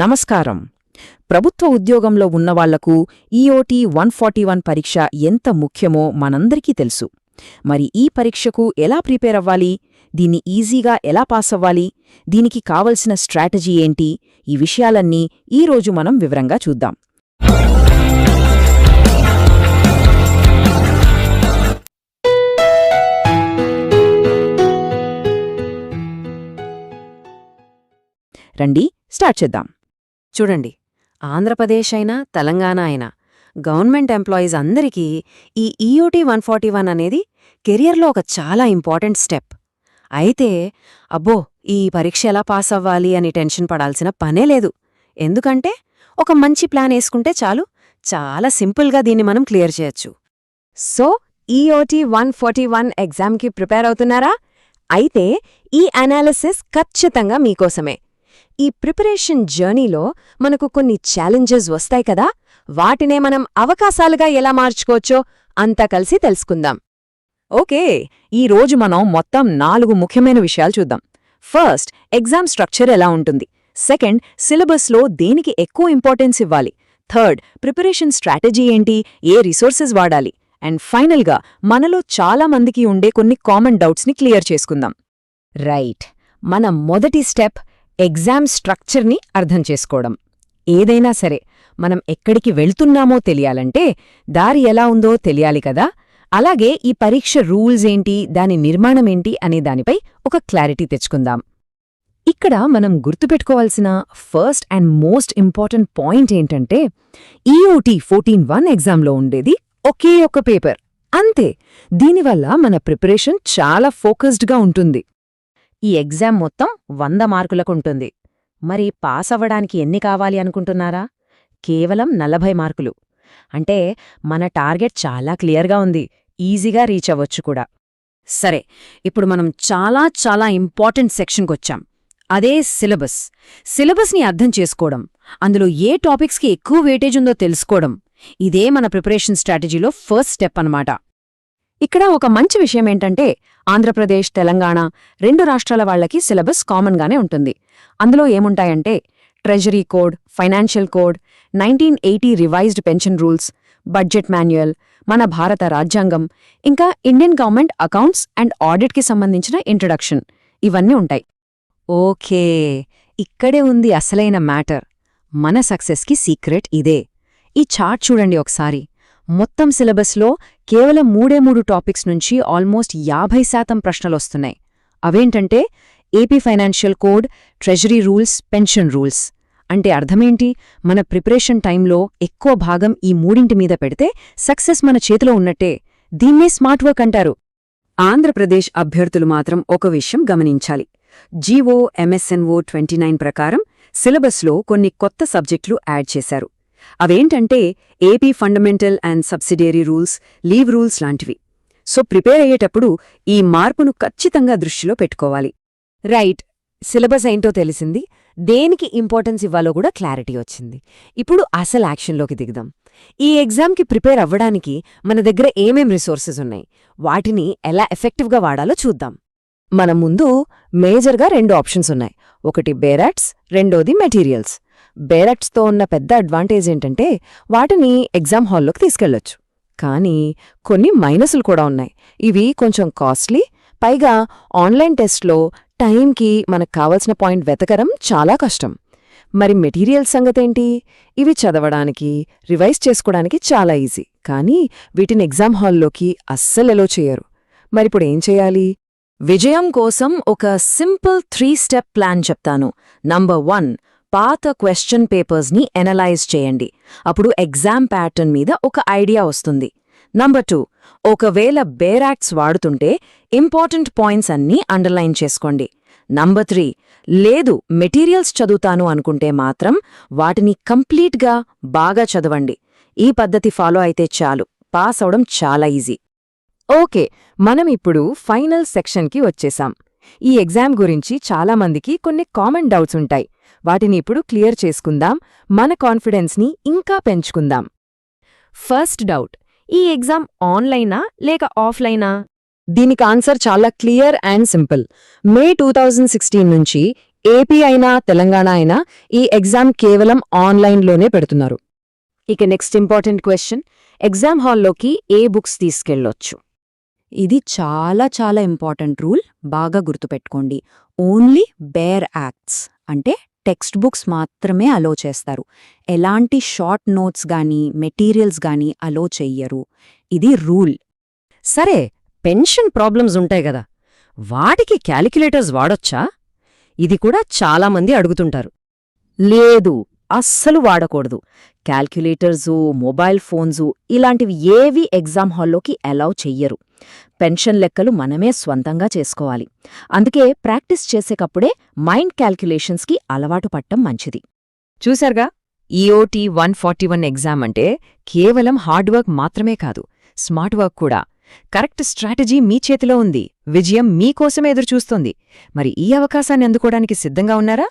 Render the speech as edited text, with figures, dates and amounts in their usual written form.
నమస్కారం. ప్రభుత్వ ఉద్యోగంలో ఉన్నవాళ్లకు ఈఓటీ 141 పరీక్ష ఎంత ముఖ్యమో మనందరికీ తెలుసు. మరి ఈ పరీక్షకు ఎలా ప్రిపేర్ అవ్వాలి, దీన్ని ఈజీగా ఎలా పాస్ అవ్వాలి, దీనికి కావలసిన స్ట్రాటజీ ఏంటి, ఈ విషయాలన్నీ ఈరోజు మనం వివరంగా చూద్దాం. రండి స్టార్ట్ చేద్దాం. చూడండి, ఆంధ్రప్రదేశ్ అయినా తెలంగాణ అయినా గవర్నమెంట్ ఎంప్లాయీస్ అందరికీ ఈ ఈఓటీ 141 అనేది కెరియర్లో ఒక చాలా ఇంపార్టెంట్ స్టెప్. అయితే అబ్బో, ఈ పరీక్ష ఎలా పాస్ అవ్వాలి అని టెన్షన్ పడాల్సిన పనే లేదు. ఎందుకంటే ఒక మంచి ప్లాన్ వేసుకుంటే చాలు, చాలా సింపుల్గా దీన్ని మనం క్లియర్ చేయొచ్చు. సో ఈఓటీ 141 ఎగ్జామ్కి ప్రిపేర్ అవుతున్నారా? అయితే ఈ అనాలిసిస్ ఖచ్చితంగా మీకోసమే. ఈ ప్రిపరేషన్ జర్నీలో మనకు కొన్ని ఛాలెంజెస్ వస్తాయి కదా, వాటినే మనం అవకాశాలుగా ఎలా మార్చుకోవచ్చో అంతా కలిసి తెలుసుకుందాం. ఓకే, ఈరోజు మనం మొత్తం 4 ముఖ్యమైన విషయాలు చూద్దాం. ఫస్ట్, ఎగ్జామ్ స్ట్రక్చర్ ఎలా ఉంటుంది. సెకండ్, సిలబస్లో దేనికి ఎక్కువ ఇంపార్టెన్స్ ఇవ్వాలి. థర్డ్, ప్రిపరేషన్ స్ట్రాటజీ ఏంటి, ఏ రిసోర్సెస్ వాడాలి. అండ్ ఫైనల్గా మనలో చాలా మందికి ఉండే కొన్ని కామన్ డౌట్స్ని క్లియర్ చేసుకుందాం. రైట్, మన మొదటి స్టెప్ ఎగ్జామ్ స్ట్రక్చర్ని అర్థం చేసుకోవడం. ఏదైనా సరే, మనం ఎక్కడికి వెళ్తున్నామో తెలియాలంటే దారి ఎలా ఉందో తెలియాలి కదా. అలాగే ఈ పరీక్ష రూల్స్ ఏంటి, దాని నిర్మాణమేంటి అనే దానిపై ఒక క్లారిటీ తెచ్చుకుందాం. ఇక్కడ మనం గుర్తుపెట్టుకోవాల్సిన first and most important point ఏంటంటే, ఈఓటీ 14-1 ఎగ్జామ్లో ఉండేది ఒకే ఒక్క పేపర్ అంతే. దీనివల్ల మన ప్రిపరేషన్ చాలా ఫోకస్డ్గా ఉంటుంది. ఈ ఎగ్జామ్ మొత్తం 100 మార్కులకుంటుంది. మరి పాస్ అవ్వడానికి ఎన్ని కావాలి అనుకుంటున్నారా? కేవలం 40 మార్కులు. అంటే మన టార్గెట్ చాలా క్లియర్గా ఉంది, ఈజీగా రీచ్ అవ్వచ్చు కూడా. సరే, ఇప్పుడు మనం చాలా ఇంపార్టెంట్ సెక్షన్కొచ్చాం. అదే సిలబస్. సిలబస్ని అర్థం చేసుకోవడం, అందులో ఏ టాపిక్స్కి ఎక్కువ వెయిటేజ్ ఉందో తెలుసుకోవడం, ఇదే మన ప్రిపరేషన్ స్ట్రాటజీలో ఫస్ట్ స్టెప్ అన్నమాట. ఇక్కడ ఒక మంచి విషయమేంటంటే, ఆంధ్రప్రదేశ్, తెలంగాణ 2 రాష్ట్రాల వాళ్లకి సిలబస్ కామన్గానే ఉంటుంది. అందులో ఏముంటాయంటే treasury code, financial code, 1980 revised pension rules, budget manual, మన భారత రాజ్యాంగం, ఇంకా ఇండియన్ గవర్నమెంట్ అకౌంట్స్ అండ్ ఆడిట్కి సంబంధించిన ఇంట్రడక్షన్, ఇవన్నీ ఉంటాయి. ఓకే, ఇక్కడే ఉంది అసలైన మ్యాటర్. మన సక్సెస్కి సీక్రెట్ ఇదే. ఈ చార్ట్ చూడండి ఒకసారి. మొత్తం సిలబస్లో కేవలం 3 టాపిక్స్ నుంచి ఆల్మోస్ట్ 50% ప్రశ్నలొస్తున్నాయి. అవేంటంటే AP financial code, treasury rules, pension rules. అంటే అర్థమేంటి? మన ప్రిపరేషన్ టైంలో ఎక్కువ భాగం ఈ మూడింటి మీద పెడితే సక్సెస్ మన చేతిలో ఉన్నట్టే. దీన్నే స్మార్ట్ వర్క్ అంటారు. ఆంధ్రప్రదేశ్ అభ్యర్థులు మాత్రం ఒక విషయం గమనించాలి. జీవో MSNO 29 ప్రకారం సిలబస్లో కొన్ని కొత్త సబ్జెక్టులు యాడ్ చేశారు. అవేంటంటే AP fundamental and subsidiary rules, leave rules లాంటివి. సో ప్రిపేర్ అయ్యేటప్పుడు ఈ మార్పును ఖచ్చితంగా దృష్టిలో పెట్టుకోవాలి. రైట్, సిలబస్ ఏంటో తెలిసింది, దేనికి ఇంపార్టెన్స్ ఇవ్వాలో కూడా క్లారిటీ వచ్చింది. ఇప్పుడు అసలు యాక్షన్లోకి దిగుదాం. ఈ ఎగ్జామ్కి ప్రిపేర్ అవ్వడానికి మన దగ్గర ఏమేం రిసోర్సెస్ ఉన్నాయి, వాటిని ఎలా ఎఫెక్టివ్గా వాడాలో చూద్దాం. మన ముందు మేజర్గా 2 ఆప్షన్స్ ఉన్నాయి. ఒకటి బేరాట్స్, రెండోది మెటీరియల్స్. బేరాట్స్తో ఉన్న పెద్ద అడ్వాంటేజ్ ఏంటంటే వాటిని ఎగ్జామ్ హాల్లోకి తీసుకెళ్లొచ్చు. కానీ కొన్ని మైనస్లు కూడా ఉన్నాయి. ఇవి కొంచెం కాస్ట్లీ, పైగా ఆన్లైన్ టెస్ట్లో టైంకి మనకు కావలసిన పాయింట్ వెతకడం చాలా కష్టం. మరి మెటీరియల్స్ సంగతేంటి? ఇవి చదవడానికి, రివైజ్ చేసుకోవడానికి చాలా ఈజీ, కానీ వీటిని ఎగ్జామ్ హాల్లోకి అస్సలు ఎలో చేయరు. మరిప్పుడు ఏం చేయాలి? విజయం కోసం ఒక సింపుల్ 3 స్టెప్ ప్లాన్ చెప్తాను. నంబర్ 1, పాత క్వశ్చన్ పేపర్స్ని ఎనలైజ్ చేయండి. అప్పుడు ఎగ్జామ్ ప్యాటర్న్ మీద ఒక ఐడియా వస్తుంది. నంబర్ 2, ఒకవేళ బేరాక్ట్స్ వాడుతుంటే ఇంపార్టెంట్ పాయింట్స్ అన్నీ అండర్లైన్ చేసుకోండి. నంబర్ 3, లేదు మెటీరియల్స్ చదువుతాను అనుకుంటే మాత్రం వాటిని కంప్లీట్గా బాగా చదవండి. ఈ పద్ధతి ఫాలో అయితే చాలు, పాస్ అవడం చాలా ఈజీ. ఓకే, మనం ఇప్పుడు ఫైనల్ సెక్షన్కి వచ్చేసాం. ఈ ఎగ్జామ్ గురించి చాలామందికి కొన్ని కామన్ డౌట్స్ ఉంటాయి. వాటిని ఇప్పుడు క్లియర్ చేసుకుందాం, మన కాన్ఫిడెన్స్ని ఇంకా పెంచుకుందాం. ఫస్ట్ డౌట్, ఈ ఎగ్జామ్ ఆన్లైనా లేక ఆఫ్లైనా? దీనికి ఆన్సర్ చాలా క్లియర్ అండ్ సింపుల్. మే 2016 నుంచి ఏపీ అయినా తెలంగాణ అయినా ఈ ఎగ్జామ్ కేవలం ఆన్లైన్లోనే పెడుతున్నారు. ఇక నెక్స్ట్ ఇంపార్టెంట్ క్వశ్చన్, ఎగ్జామ్ హాల్లోకి ఏ బుక్స్ తీసుకెళ్లొచ్చు? ఇది చాలా చాలా ఇంపార్టెంట్ రూల్, బాగా గుర్తుపెట్టుకోండి. ఓన్లీ బేర్ యాక్ట్స్ అంటే టెక్స్ట్ బుక్స్ మాత్రమే అలో చేస్తారు. ఎలాంటి షార్ట్ నోట్స్ గానీ మెటీరియల్స్ గానీ అలో చెయ్యరు. ఇది రూల్. సరే, పెన్షన్ ప్రాబ్లమ్స్ ఉంటాయి గదా, వాటికి క్యాలిక్యులేటర్స్ వాడొచ్చా? ఇది కూడా చాలామంది అడుగుతుంటారు. లేదు, అస్సలు వాడకూడదు. క్యాల్క్యులేటర్సు, మొబైల్ ఫోన్సు ఇలాంటివి ఏవీ ఎగ్జామ్ హాల్లోకి అలౌ చెయ్యరు. పెన్షన్ లెక్కలు మనమే స్వంతంగా చేసుకోవాలి. అందుకే ప్రాక్టీస్ చేసేకప్పుడే మైండ్ క్యాల్క్యులేషన్స్కి అలవాటు పట్టం మంచిది. చూశారుగా, ఈఓటీ 141 ఎగ్జామ్ అంటే కేవలం హార్డ్ వర్క్ మాత్రమే కాదు, స్మార్ట్ వర్క్ కూడా. కరెక్ట్ స్ట్రాటజీ మీ చేతిలో ఉంది. విజయం మీకోసమే ఎదురుచూస్తోంది. మరి ఈ అవకాశాన్ని అందుకోవడానికి సిద్ధంగా ఉన్నారా?